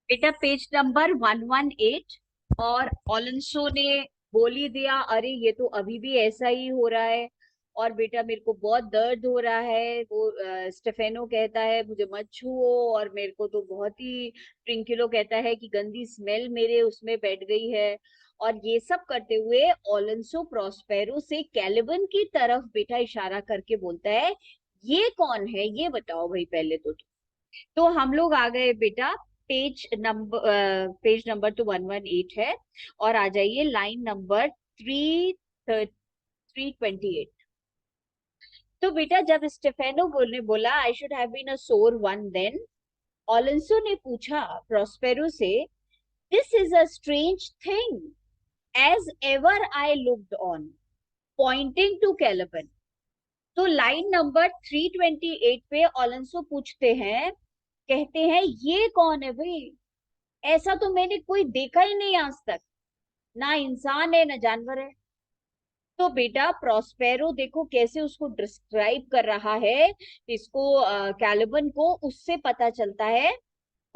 बेटा page number 118। और ऑलंसो ने बोल ही दिया, अरे ये तो अभी भी ऐसा ही हो रहा है। और बेटा मेरे को बहुत दर्द हो रहा है। वो स्टेफेनो कहता है मुझे मत छुओ, और मेरे को तो बहुत ही, ट्रिंकिलो कहता है कि गंदी स्मेल मेरे उसमें बैठ गई है। और ये सब करते हुए ऑलंसो प्रॉस्पेरो से कैलिबन की तरफ बेटा इशारा करके बोलता है, ये कौन है ये बताओ भाई पहले तो हम लोग आ गए बेटा। पेज नंबर तो 118 है। और आ जाइए लाइन नंबर 328। तो बेटा जब स्टेफेनो बोलने बोला I should have been a sore one then, Alonso ने पूछा प्रोस्पेरो से, this is a strange thing as ever I looked on, pointing to Caliban. तो लाइन नंबर 328 पे ऑलेंसो पूछते हैं, कहते हैं ये कौन है भाई, ऐसा तो मैंने कोई देखा ही नहीं आज तक, ना इंसान है ना जानवर है। तो बेटा प्रोस्पेरो देखो कैसे उसको डिस्क्राइब कर रहा है इसको, कैलिबन को, उससे पता चलता है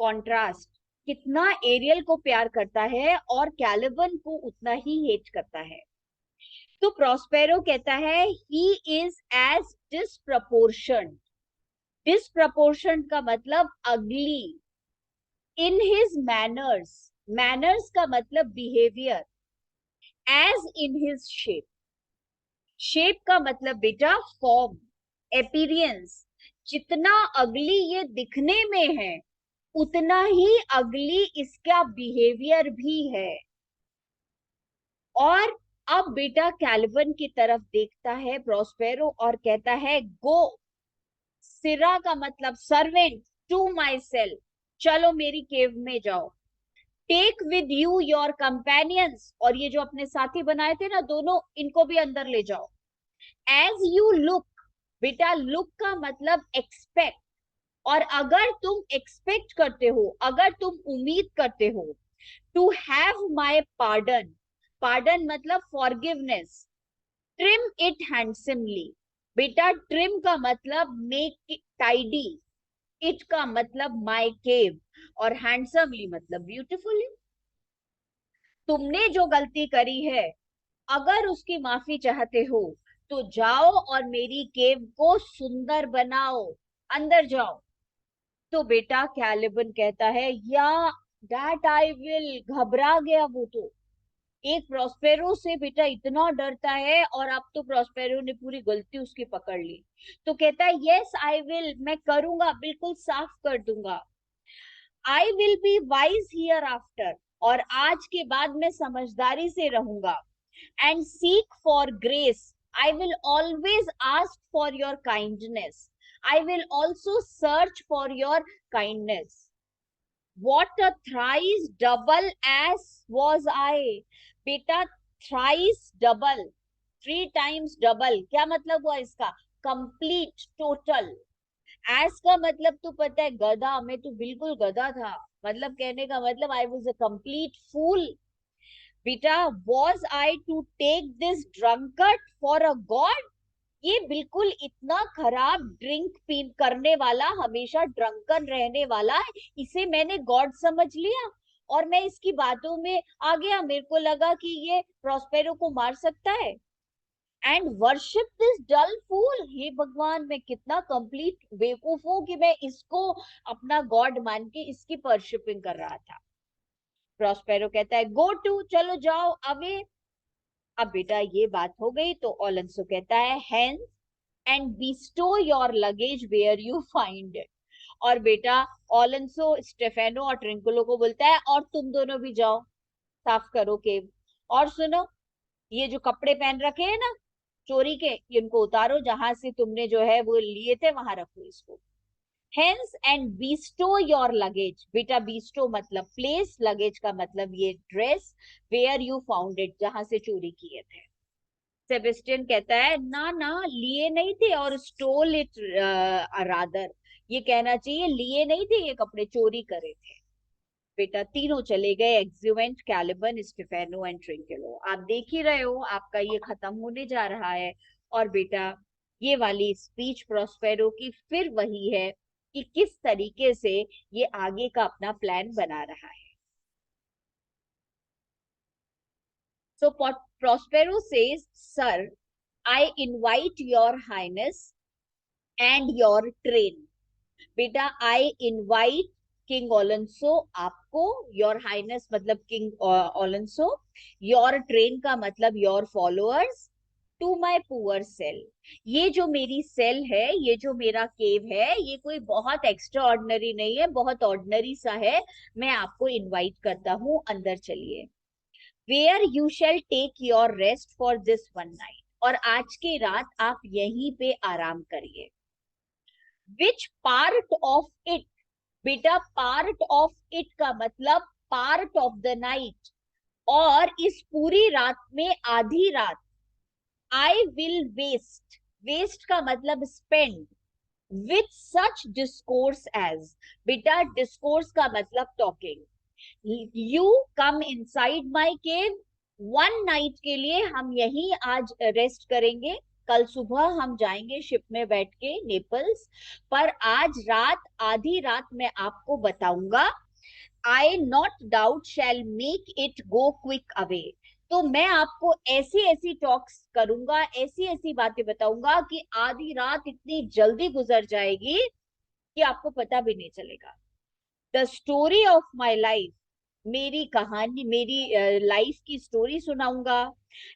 कॉन्ट्रास्ट, कितना एरियल को प्यार करता है और कैलिबन को उतना ही हेट करता है। तो प्रोस्पेरो कहता है he is as disproportion. Disproportion का मतलब ugly, in his manners, manners का मतलब behaviour, as in his shape, shape का मतलब बेटा फॉर्म, एपीरियंस, जितना अगली ये दिखने में है उतना ही अगली इसका बिहेवियर भी है। और अब बेटा कैल्विन की तरफ देखता है प्रोस्पेरो और कहता है गो, सिरा का मतलब सर्वेंट, टू माई सेल्फ, चलो मेरी केव में जाओ, take with you your companions, और ये जो अपने साथी बनाए थे ना दोनों, इनको भी अंदर ले जाओ। एज यू लुक, बेटा लुक का मतलब एक्सपेक्ट, और अगर तुम एक्सपेक्ट करते हो, अगर तुम उम्मीद करते हो, to have my pardon, pardon मतलब फॉरगिवनेस, ट्रिम इट हैंडसमली, बेटा ट्रिम का मतलब मेक टाइडी, इट का मतलब माई केव, और हैंडसमली मतलब ब्यूटिफुली। तुमने जो गलती करी है अगर उसकी माफी चाहते हो तो जाओ और मेरी केव को सुंदर बनाओ, अंदर जाओ। तो बेटा कैलिबन कहता है या दैट आई विल, घबरा गया वो तो, एक प्रोस्पेरो से बेटा इतना डरता है, और अब तो प्रोस्पेरो ने पूरी गलती उसकी पकड़ ली। तो कहता है यस आई विल, मैं करूंगा, बिल्कुल साफ कर दूंगा। I will be wise hereafter, और आज के बाद मैं समझदारी से रहूंगा। And seek for grace, I will always ask for your kindness, I will also search for your kindness. What a thrice double ass was I, बेटा thrice double, three times double, क्या मतलब हुआ इसका, कंप्लीट, टोटल। एस का मतलब तो पता है गधा, मैं तो बिल्कुल गधा था, मतलब कहने का मतलब I was a complete fool. बेटा was I to take this drunkard for a god, ये बिल्कुल इतना खराब ड्रिंक पी करने वाला, हमेशा ड्रंकन रहने वाला, इसे मैंने गॉड समझ लिया, और मैं इसकी बातों में आ गया, मेरे को लगा कि ये प्रोस्पेरो को मार सकता है। एंड वर्शिप दिस डल फूल, हे भगवान मैं कितना कंप्लीट बेवकूफ हूं कि मैं इसको अपना गॉड मान के इसकी वर्शिपिंग कर रहा था। प्रोस्पेरो कहता है गो टू, चलो जाओ अवे। अब बेटा ये बात हो गई तो ओलेंसो कहता है hence and bestow your luggage where you find it. और बेटा ओलेंसो स्टेफेनो और ट्रिंकुलो को बोलता है और तुम दोनों भी जाओ, साफ करो केव। और सुनो, ये जो कपड़े पहन रखे हैं ना चोरी के, इनको उतारो, जहां से तुमने जो है वो लिए थे वहां रखो इसको। Hence and bestow your luggage, बेटा बीस्टो मतलब प्लेस, लगेज का मतलब ये dress, where you found it, जहां से चोरी किए थे। सेबेस्टियन कहता है ना ना लिए नहीं थे, और स्टोल इट रादर, ये कहना चाहिए लिए नहीं थे, ये कपड़े चोरी करे थे। बेटा तीनों चले गए, एक्सुवेंट, कैलिबन, स्टेफेनो एंड ट्रिंकेलो। आप देख ही रहे हो आपका ये खत्म होने जा रहा है। और बेटा ये वाली स्पीच प्रोस्पेरो की फिर वही है कि किस तरीके से ये आगे का अपना प्लान बना रहा है। So Prospero says, Sir, I invite your highness and your train. बेटा आई इनवाइट किंग ओलेंसो आपको, योर हाइनेस मतलब किंग ओलेंसो, योर ट्रेन का मतलब your followers, to my poor cell. ये जो मेरी सेल है, ये जो मेरा केव है, ये कोई बहुत एक्स्ट्रा ऑर्डिनरी नहीं है, बहुत ऑर्डिनरी सा है। मैं आपको इनवाइट करता हूँ, अंदर चलिए। Where you shall take your rest for this one night, और आज की रात आप यहीं पे आराम करिए। विच पार्ट ऑफ इट, बेटा पार्ट ऑफ इट का मतलब पार्ट ऑफ द नाइट, और इस पूरी रात में आधी रात आई विल वेस्ट, वेस्ट का मतलब spend, with such discourse as, बेटा डिस्कोर्स का मतलब talking. You come inside my cave, one night के लिए हम यहीं आज रेस्ट करेंगे, कल सुबह हम जाएंगे शिप में बैठ के नेपल्स, पर आज रात आधी रात मैं आपको बताऊंगा, I not doubt shall make it go quick away. तो मैं आपको ऐसी ऐसी टॉक्स करूंगा, ऐसी ऐसी बातें बताऊंगा कि आधी रात इतनी जल्दी गुजर जाएगी कि आपको पता भी नहीं चलेगा। The story of my life, मेरी कहानी, मेरी लाइफ की स्टोरी सुनाऊंगा।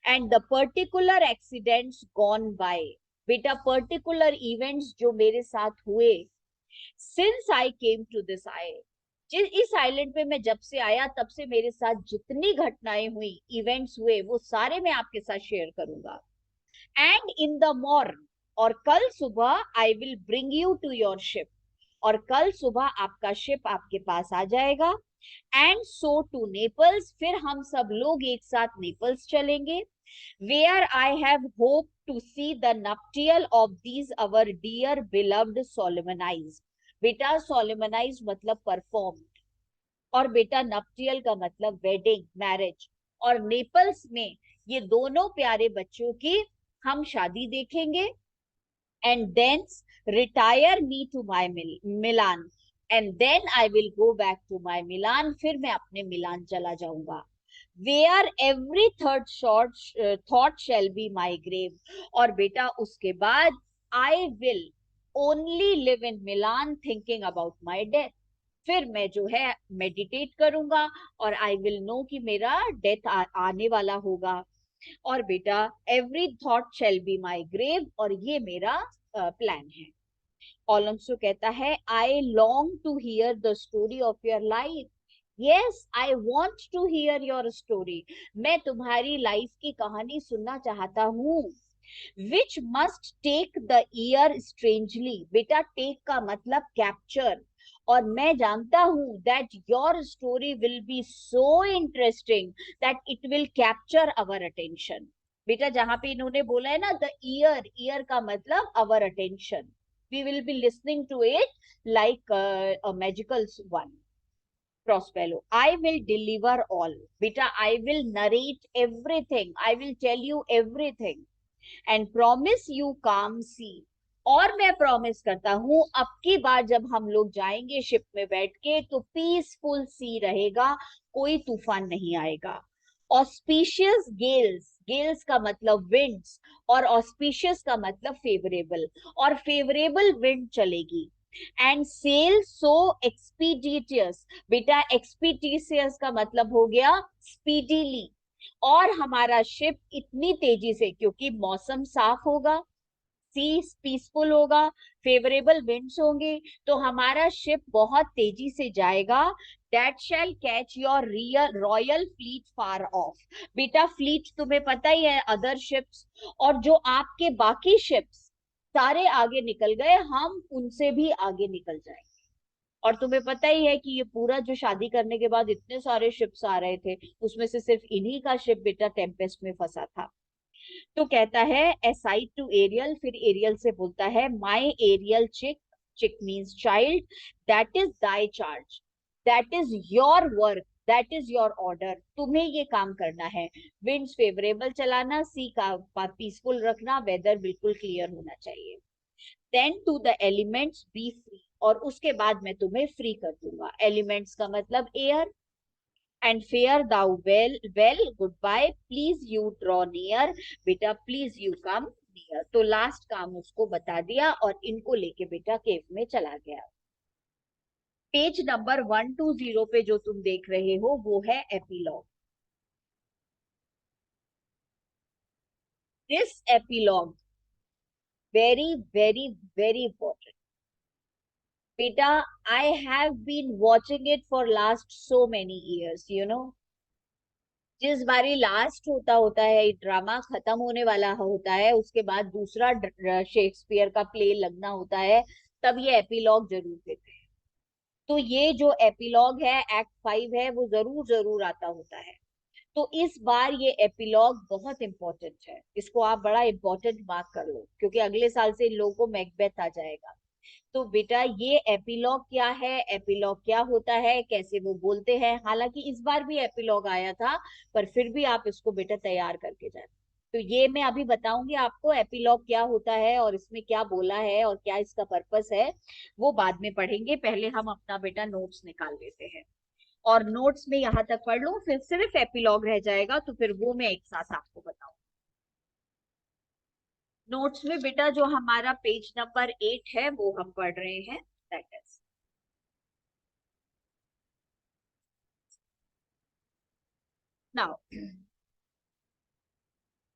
And the particular accidents gone by, बेटा पर्टिकुलर इवेंट्स जो मेरे साथ हुए, since I came to this आई, जिस इस आइलैंड पे मैं जब से आया तब से मेरे साथ जितनी घटनाएं हुई, इवेंट्स हुए, वो सारे मैं आपके साथ शेयर करूंगा। एंड इन द मॉर्न, और कल सुबह I will bring you to your ship, और कल सुबह आपका शिप आपके पास आ जाएगा। एंड सो टू नेपल्स, फिर हम सब लोग एक साथ नेपल्स चलेंगे। Where I have hope to see the nuptial of these our dear beloved solemnized, बेटा सोलोमनाइज मतलब परफॉर्म, और बेटा नप्टियल का मतलब वेडिंग, मैरिज, और नेपल्स में ये दोनों प्यारे बच्चों की हम शादी देखेंगे। And then retire me to my Milan, and then I will go back to my Milan, फिर मैं अपने मिलान चला जाऊंगा। Where every third short thought shall be my grave, और बेटा उसके बाद I will only live in Milan thinking about my death, फिर मैं जो है मेडिटेट करूंगा, और आई विल नो कि मेरा डेथ आने वाला होगा। और बेटा every thought shall be my grave, और ये मेरा प्लान है। ओलोंसो कहता है, I long to hear the story of your life. Yes I want to hear your story, मैं तुम्हारी लाइफ की कहानी सुनना चाहता हूँ। Which must take the ear strangely, बेटा टेक का मतलब कैप्चर, और मैं जानता हूं that your story will be so interesting that it will capture our attention. बेटा जहां पे इन्होंने बोला है ना द ईयर, ईयर का मतलब our attention, we will be listening to it like a magical one. Prospero, I will deliver all. Beta, I will narrate everything. I will tell you everything. And promise you calm sea. और मैं promise करता हूं अब की बार जब हम लोग जाएंगे शिप में बैठ के तो पीसफुल सी रहेगा, कोई तूफान नहीं आएगा। ऑस्पिशियस गेल्स, गेल्स का मतलब विंड्स, और ऑस्पिशियस का मतलब फेवरेबल, और फेवरेबल विंड चलेगी। एंड सेल सो एक्सपीडिटियस, बेटा एक्सपीडिटियस का मतलब हो गया स्पीडीली, और हमारा शिप इतनी तेजी से, क्योंकि मौसम साफ होगा, सी पीसफुल होगा, फेवरेबल विंड्स होंगे, तो हमारा शिप बहुत तेजी से जाएगा। That shell catch your real royal fleet far of, बेटा फ्लीट तुम्हें पता ही है, अदर शिप्स, और जो आपके बाकी शिप्स सारे आगे निकल गए, हम उनसे भी आगे निकल जाएंगे। और तुम्हें पता ही है कि ये पूरा जो शादी करने के बाद इतने सारे शिप्स आ रहे थे, उसमें से सिर्फ इन्हीं का शिप बेटा टेम्पेस्ट में फंसा था। तो कहता है एसाइड टू एरियल, फिर एरियल से बोलता है माई एरियल चिक, चिक means child, that is thy charge, that is your work, that is your order, तुम्हें ये काम करना है। विंड्स फेवरेबल चलाना, सी का पीसफुल रखना, वेदर बिल्कुल क्लियर होना चाहिए। Then to the elements be free, और उसके बाद मैं तुम्हें फ्री कर दूंगा। एलिमेंट्स का मतलब air. And fare thou well well goodbye, please you draw near, बेटा प्लीज यू कम नियर। तो लास्ट काम उसको बता दिया और इनको लेके बेटा केव में चला गया। पेज नंबर 120 पे जो तुम देख रहे हो वो है epilogue. This epilogue very very very important बेटा। I have been watching it for last so many years you know. जिस बारी लास्ट होता होता है ड्रामा खत्म होने वाला होता है, उसके बाद दूसरा शेक्सपियर का प्ले लगना होता है, तब ये एपिलॉग जरूर देते हैं। तो ये जो एपिलॉग है एक्ट 5 है वो जरूर जरूर आता होता है। तो इस बार ये एपिलॉग बहुत इंपॉर्टेंट है, इसको आप बड़ा इंपॉर्टेंट मार्क कर लो, क्योंकि अगले साल से इन लोगों को मैकबेथ आ जाएगा। तो बेटा ये एपिलॉग क्या है, एपिलॉग क्या होता है, कैसे वो बोलते हैं, हालांकि इस बार भी एपिलॉग आया था, पर फिर भी आप इसको बेटा तैयार करके जाए। तो ये मैं अभी बताऊंगी आपको एपिलॉग क्या होता है और इसमें क्या बोला है और क्या इसका पर्पस है, वो बाद में पढ़ेंगे। पहले हम अपना बेटा नोट्स निकाल लेते हैं, और नोट्स में यहाँ तक पढ़ लो, फिर सिर्फ एपिलॉग रह जाएगा, तो फिर वो मैं एक साथ आपको बताऊं। नोट्स में बेटा जो हमारा पेज नंबर 8 है वो हम पढ़ रहे हैं, that is now.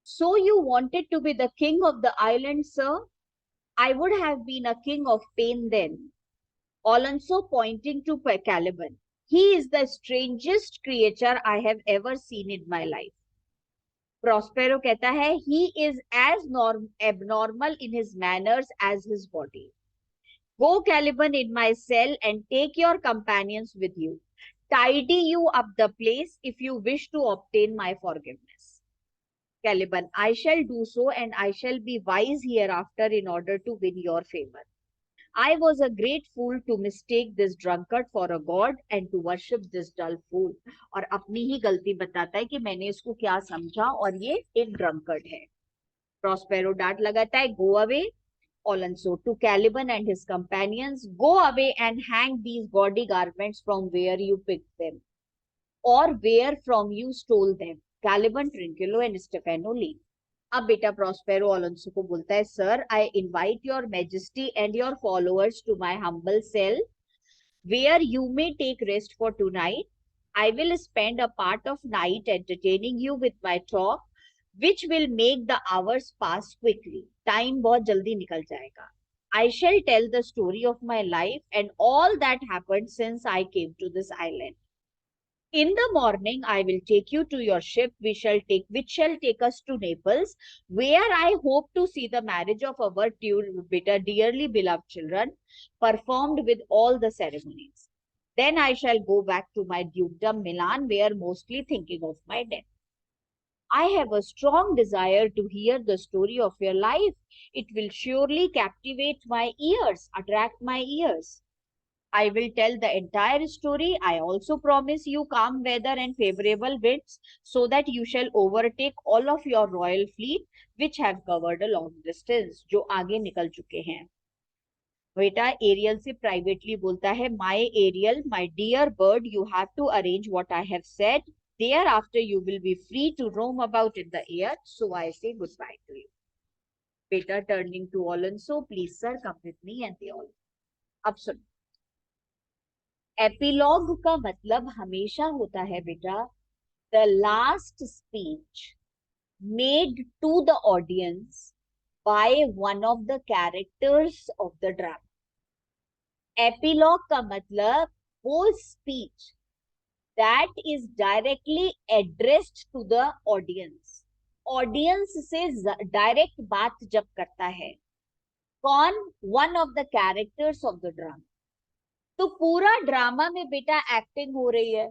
So you wanted to be the king of the island, sir? I would have been a king of pain then. Alonso pointing to Caliban. He is the strangest creature I have ever seen in my life. Prospero कहता है, he is as abnormal in his manners as his body. Go, Caliban, in my cell and take your companions with you. Tidy you up the place if you wish to obtain my forgiveness. Caliban, I shall do so, and I shall be wise hereafter in order to win your favor. I was a great fool to mistake this drunkard for a god and to worship this dull fool. और अपनी ही गलती बताता है कि मैंने इसको क्या समझा और ये एक ड्रंकर्ड है। Prospero डांट लगाता है, go away. Alonso to Caliban and his companions, go away and hang these gaudy garments from where you picked them, or where from you stole them. Caliban, Trinculo and Stefano leave. अब बेटा Prospero Alonso को बोलता है, sir I invite your majesty and your followers to my humble cell where you may take rest for tonight. I will spend a part of night entertaining you with my talk which will make the hours pass quickly. Time बहुत जल्दी निकल जाएगा. I shall tell the story of my life and all that happened since I came to this island. In the morning, I will take you to your ship, which shall take us to Naples, where I hope to see the marriage of our dearly beloved children, performed with all the ceremonies. Then I shall go back to my dukedom Milan, where mostly thinking of my death. I have a strong desire to hear the story of your life. It will surely captivate my ears, attract my ears. I will tell the entire story. I also promise you calm weather and favorable winds, so that you shall overtake all of your royal fleet, which have covered a long distance. जो आगे निकल चुके हैं. बेटा aerial से privately बोलता है, my Ariel, my dear bird, you have to arrange what I have said. Thereafter you will be free to roam about in the air. So I say goodbye to you. बेटा turning to Alonso, please sir come with me, and they all. अब सुनो, epilogue का मतलब हमेशा होता है बेटा the last speech made to the audience by one of the characters of the drama. Epilogue का मतलब वो speech that is directly addressed to the audience. Audience से डायरेक्ट बात जब करता है कौन, one of the characters of the drama. तो पूरा ड्रामा में बेटा एक्टिंग हो रही है.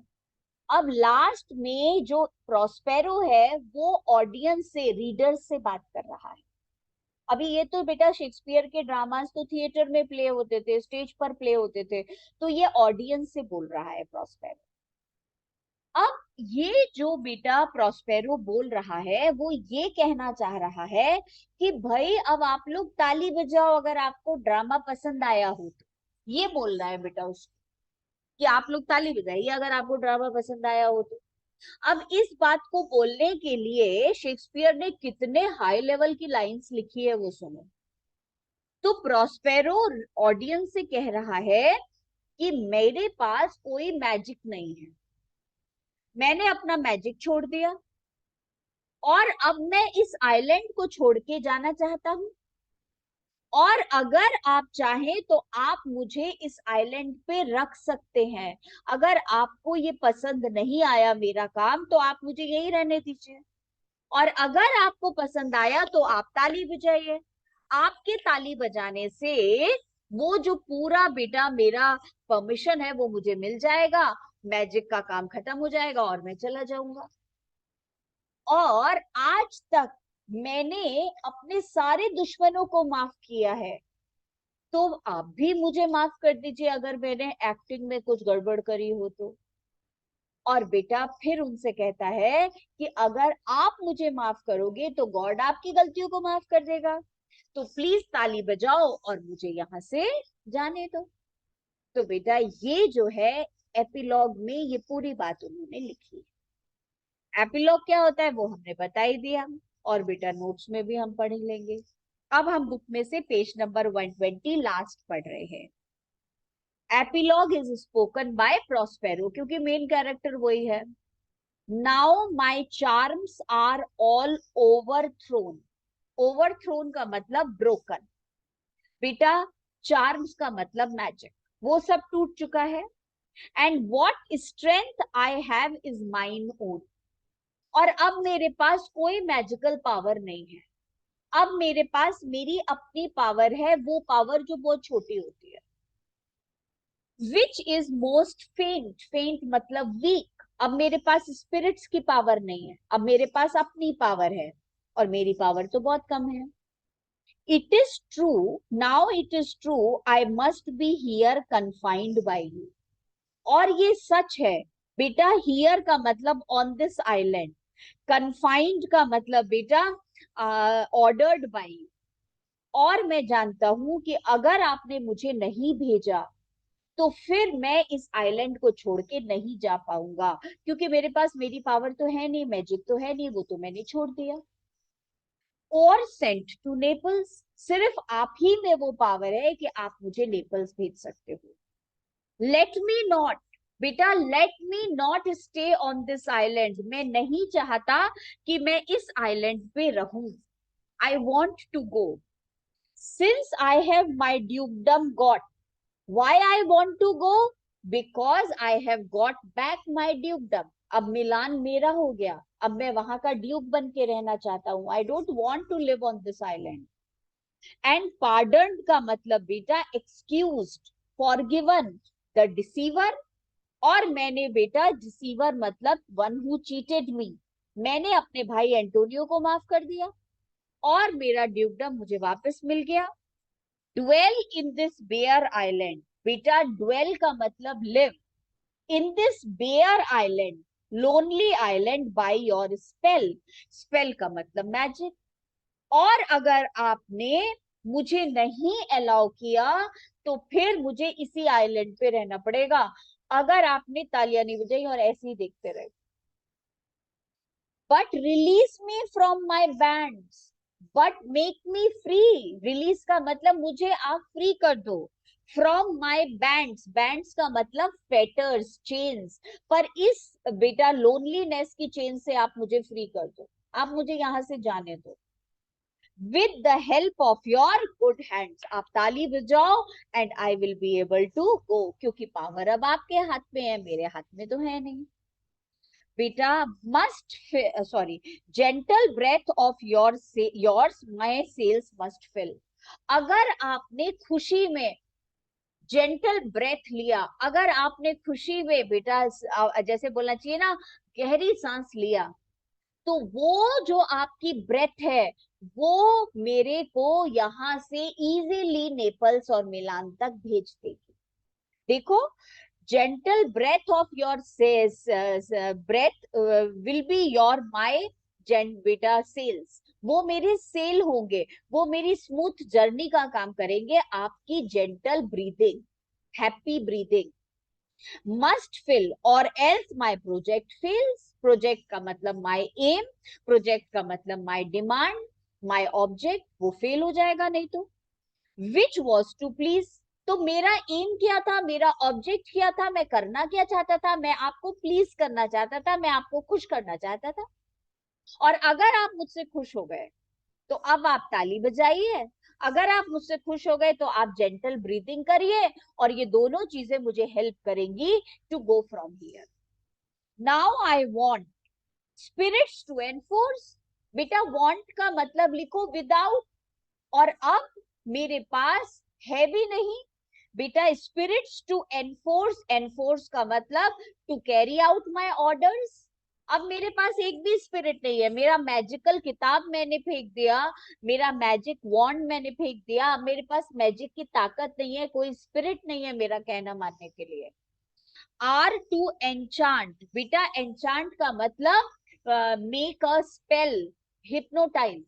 अब लास्ट में जो प्रोस्पेरो है वो ऑडियंस से, रीडर से बात कर रहा है. अभी ये तो बेटा शेक्सपियर के ड्रामास तो थिएटर में प्ले होते थे, स्टेज पर प्ले होते थे, तो ये ऑडियंस से बोल रहा है प्रोस्पेरो. अब ये जो बेटा प्रोस्पेरो बोल रहा है वो ये कहना चाह रहा है कि भाई अब आप लोग ताली बजाओ अगर आपको ड्रामा पसंद आया हो तो. ये बोल रहा है बेटा उसको कि आप लोग ताली बजाइए अगर आपको ड्रामा पसंद आया हो तो। अब इस बात को बोलने के लिए शेक्सपियर ने कितने हाई लेवल की लाइंस लिखी है वो सुनो। तो प्रॉस्पेरो ऑडियंस से कह रहा है कि मेरे पास कोई मैजिक नहीं है, मैंने अपना मैजिक छोड़ दिया और अब मैं इस आइलैंड को छोड़ के जाना चाहता हूं, और अगर आप चाहें तो आप मुझे इस आइलैंड पे रख सकते हैं। अगर आपको ये पसंद नहीं आया मेरा काम तो आप मुझे यही रहने दीजिए, और अगर आपको पसंद आया तो आप ताली बजाइए। आपके ताली बजाने से वो जो पूरा बेटा मेरा परमिशन है वो मुझे मिल जाएगा, मैजिक का काम खत्म हो जाएगा और मैं चला जाऊंगा। और आज तक मैंने अपने सारे दुश्मनों को माफ किया है, तो आप भी मुझे माफ कर दीजिए अगर मैंने एक्टिंग में कुछ गड़बड़ करी हो तो। और बेटा फिर उनसे कहता है कि अगर आप मुझे माफ करोगे तो गॉड आपकी गलतियों को माफ कर देगा, तो प्लीज ताली बजाओ और मुझे यहां से जाने दो। तो बेटा ये जो है एपिलॉग में ये पूरी बात उन्होंने लिखी। एपिलॉग क्या होता है वो हमने बता ही दिया, और बेटा नोट्स में भी हम पढ़ लेंगे। अब हम बुक में से पेज नंबर 120 लास्ट पढ़ रहे हैं। Epilogue is spoken by Prospero, क्योंकि मेन कैरेक्टर वही है। Now my charms are all overthrown. Overthrown का मतलब ब्रोकन। बेटा चार्म्स का मतलब मैजिक, वो सब टूट चुका है। And what strength I have is mine own. और अब मेरे पास कोई मैजिकल पावर नहीं है, अब मेरे पास मेरी अपनी पावर है, वो पावर जो बहुत छोटी होती है। विच इज मोस्ट फेंट। फेंट मतलब वीक। अब मेरे पास स्पिरिट्स की पावर नहीं है, अब मेरे पास अपनी पावर है, और मेरी पावर तो बहुत कम है। It is true, now it is true, I must be here confined by you. और ये सच है बेटा, हियर का मतलब ऑन दिस आइलैंड, कन्फाइंड का मतलब बेटा ऑर्डर्ड बाई। और मैं जानता हूं कि अगर आपने मुझे नहीं भेजा तो फिर मैं इस आइलैंड को छोड़ के नहीं जा पाऊंगा, क्योंकि मेरे पास मेरी पावर तो है नहीं, मैजिक तो है नहीं, वो तो मैंने छोड़ दिया। और सेंट टू नेपल्स, सिर्फ आप ही में वो पावर है कि आप मुझे नेपल्स भेज सकते हो। Let me not. बेटा let me not stay on this island, मैं नहीं चाहता कि मैं इस आइलैंड पे रहूं। I want to go, since I have my dukedom got. Why I want to go? Because I have got back my dukedom. अब मिलान मेरा हो गया, अब मैं वहां का ड्यूक बन के रहना चाहता हूँ। I don't want to live on this island. And pardoned का मतलब बेटा excused, forgiven the deceiver। और मैंने बेटा डिसीवर मतलब वन हु चीटेड मी, मैंने अपने भाई एंटोनियो को माफ कर दिया और मेरा ड्यूकडम मुझे वापस मिल गया। Dwell in this bare island। बेटा dwell का मतलब live in this bare island, lonely island by your spell। spell का मतलब magic। और अगर आपने मुझे नहीं अलाउ किया तो फिर मुझे इसी आइलैंड पे रहना पड़ेगा, अगर आपने तालियां नहीं बजाई और ऐसे ही देखते रहे। But release me from my bands, but make me free. Release का मतलब मुझे आप फ्री कर दो। फ्रॉम माई बैंड्स, बैंड्स का मतलब फेटर्स, चेन्स। पर इस बेटा लोनलीनेस की चेन से आप मुझे फ्री कर दो, आप मुझे यहां से जाने दो। With the help of your good hands, आप ताली बजाओ and I will be able to go, क्योंकि पावर अब आपके हाथ में है, मेरे हाथ में तो है नहीं। बेटा must, sorry, gentle breath of yours my sails must fill. अगर आपने खुशी में जेंटल ब्रेथ लिया, अगर आपने खुशी में बेटा जैसे बोलना चाहिए ना, गहरी सांस लिया, तो वो जो आपकी ब्रेथ है वो मेरे को यहां से इजीली नेपल्स और मिलान तक भेज देगी। देखो, gentle breath of your says breath will be your my बेटा सेल्स, वो मेरे सेल होंगे, वो मेरी स्मूथ जर्नी का काम करेंगे, आपकी gentle breathing. happy breathing. Must fill or else my project fails. Project का मतलब my aim, प्रोजेक्ट का मतलब my demand, my object, वो फेल हो जाएगा नहीं तो. Which was to please, तो मेरा एम क्या था, मेरा ऑब्जेक्ट क्या था, मैं करना क्या चाहता था, मैं आपको प्लीज करना चाहता था, मैं आपको खुश करना चाहता था. और अगर आप मुझसे खुश हो गए तो अब आप ताली बजाइए, अगर आप मुझसे खुश हो गए तो आप जेंटल ब्रीथिंग करिए, और ये दोनों चीजें मुझे हेल्प करेंगी to go from here. Now I want spirits to enforce. बेटा वांट का मतलब लिखो विदाउट, और अब मेरे पास है भी नहीं. बेटा स्पिरिट्स टू एनफोर्स, एनफोर्स का मतलब to carry out my orders. अब मेरे पास एक भी स्पिरिट नहीं है, मेरा मैजिकल किताब मैंने फेंक दिया, मेरा मैजिक वॉन्ड मैंने फेंक दिया, मेरे पास मैजिक की ताकत नहीं है, कोई स्पिरिट नहीं है मेरा कहना मानने के लिए. आर टू एनचांट, बेटा एनचांट का मतलब मेक अ स्पेल, हिप्नोटाइज,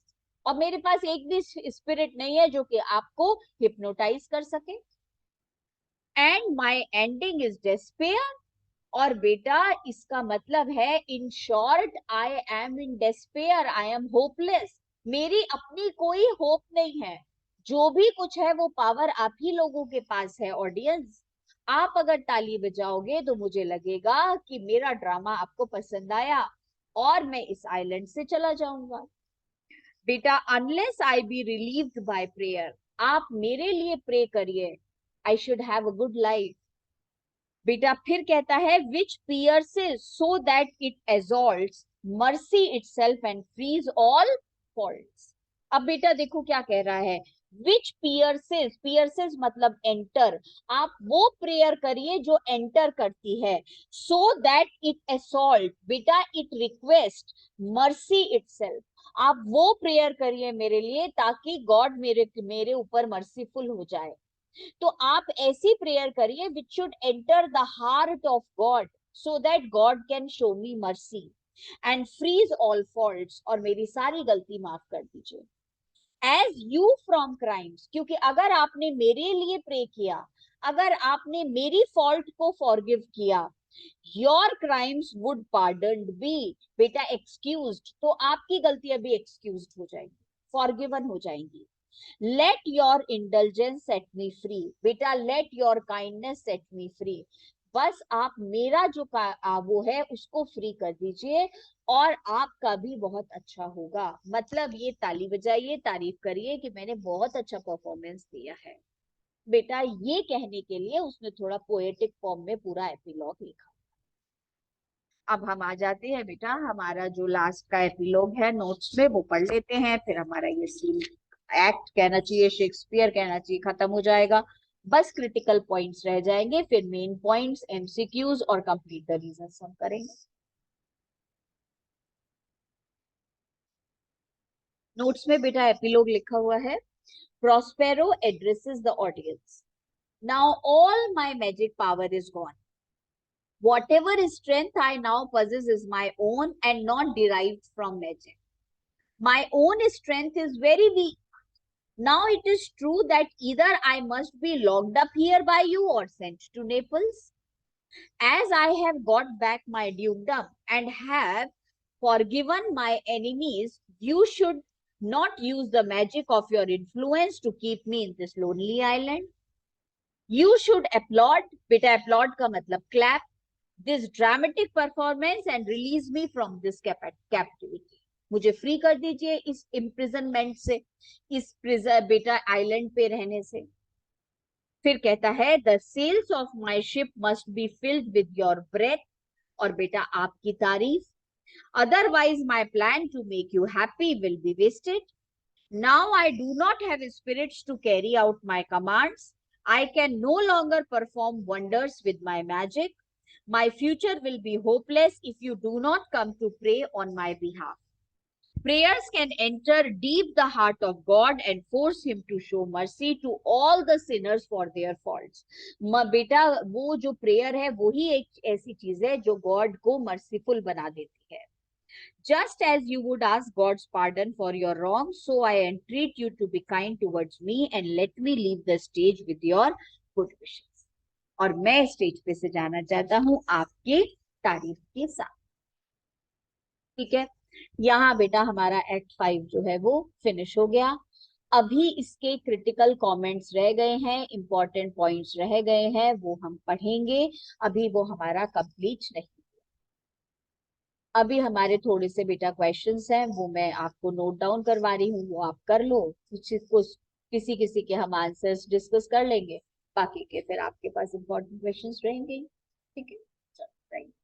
और मेरे पास एक भी स्पिरिट नहीं है जो कि आपको हिप्नोटाइज कर सके. And my ending is despair, और बेटा इसका मतलब है in short I am in despair, I am hopeless. मेरी अपनी कोई होप नहीं है, जो भी कुछ है वो पावर आप ही लोगों के पास है. ऑडियंस, आप अगर ताली बजाओगे तो मुझे लगेगा कि मेरा ड्रामा आपको पसंद आया और मैं इस आइलैंड से चला जाऊंगा. बेटा unless I be relieved by prayer, आप मेरे लिए प्रे करिए, I should have a good life. बेटा फिर कहता है which pierces so that it assaults mercy itself and frees all faults. अब बेटा देखो क्या कह रहा है, विच पियर्सेस, पियर्सेस मतलब एंटर, आप वो प्रेयर करिए जो एंटर करती है. सो दैट इट असॉल्ट, बेटा इट रिक्वेस्ट मर्सी इटसेल्फ, आप वो प्रेयर करिए मेरे लिए ताकि गॉड मेरे मेरे ऊपर मर्सीफुल हो जाए. तो आप ऐसी प्रेयर करिए which should enter the heart of God so that God can show me mercy and frees all faults, और मेरी सारी गलती माफ कर दीजिए. एज यू फ्रॉम क्राइम्स, क्योंकि अगर आपने मेरे लिए प्रे किया, अगर आपने मेरी फॉल्ट को फॉरगिव किया, योर क्राइम्स वुड पार्डन्ड बी, बेटा एक्सक्यूज्ड, तो आपकी गलतियां भी एक्सक्यूज्ड हो जाएंगी, फॉरगिवन हो जाएंगी. Let your indulgence set me free, बेटा let your kindness set me free, बस आप मेरा जो वो है उसको फ्री कर दीजिए और आपका भी बहुत अच्छा होगा. मतलब ये ताली बजाइए, तारीफ करिए कि मैंने बहुत अच्छा परफॉर्मेंस दिया है. बेटा ये कहने के लिए उसने थोड़ा पोएटिक फॉर्म में पूरा एपिलॉग लिखा. अब हम आ जाते हैं बेटा, हमारा जो लास्ट का एपिलॉग है नोट्स में वो पढ़ लेते हैं, फिर हमारा ये सीन एक्ट कहना चाहिए, शेक्सपियर कहना चाहिए, खत्म हो जाएगा. बस क्रिटिकल पॉइंट्स रह जाएंगे, फिर मेन पॉइंट्स, एमसीक्यूज और कंप्लीट द रीजंस हम करेंगे. नोट्स में बेटा एपिलॉग लिखा हुआ है. Prospero addresses the audience. Now all my magic power is gone. Whatever strength I now possess is my own and not derived from magic. My own strength is very weak. Now it is true that either I must be locked up here by you or sent to Naples. As I have got back my dukedom and have forgiven my enemies, you should not use the magic of your influence to keep me in this lonely island. You should applaud, beta applaud का मतलब clap, this dramatic performance and release me from this captivity. मुझे free कर दीजिए इस imprisonment से, इस बेटा island पे रहने से. फिर कहता है the sails of my ship must be filled with your breath, और बेटा आपकी तारीफ. Otherwise my plan to make you happy will be wasted. Now I do not have spirits to carry out my commands. I can no longer perform wonders with my magic. My future will be hopeless if you do not come to pray on my behalf. Prayers can enter deep the heart of God and force him to show mercy to all the sinners for their faults. बेटा वो जो prayer है वो ही एक ऐसी चीज है जो गॉड को मर्सीफुल बना देती है. Just as you would ask God's pardon for your wrongs, so I entreat you to be kind towards me and let me leave the stage with your good wishes. और मैं stage पे से जाना चाहता हूँ आपकी तारीफ के साथ। ठीक है, यहाँ बेटा हमारा एक्ट 5 जो है वो फिनिश हो गया। अभी इसके क्रिटिकल कमेंट्स रह गए हैं, इंपॉर्टेंट पॉइंट्स रह गए हैं, वो हम पढ़ेंगे। अभी वो हमारा कंप्लीट नहीं। अभी हमारे थोड़े से बेटा क्वेश्चंस हैं, वो मैं आपको नोट डाउन करवा रही हूँ, वो आप कर लो। कुछ किसी किसी के हम आंसर्स डिस्कस कर लेंगे, बाकी के फिर आपके पास इंपॉर्टेंट क्वेश्चंस रहेंगे। ठीक है, चलो।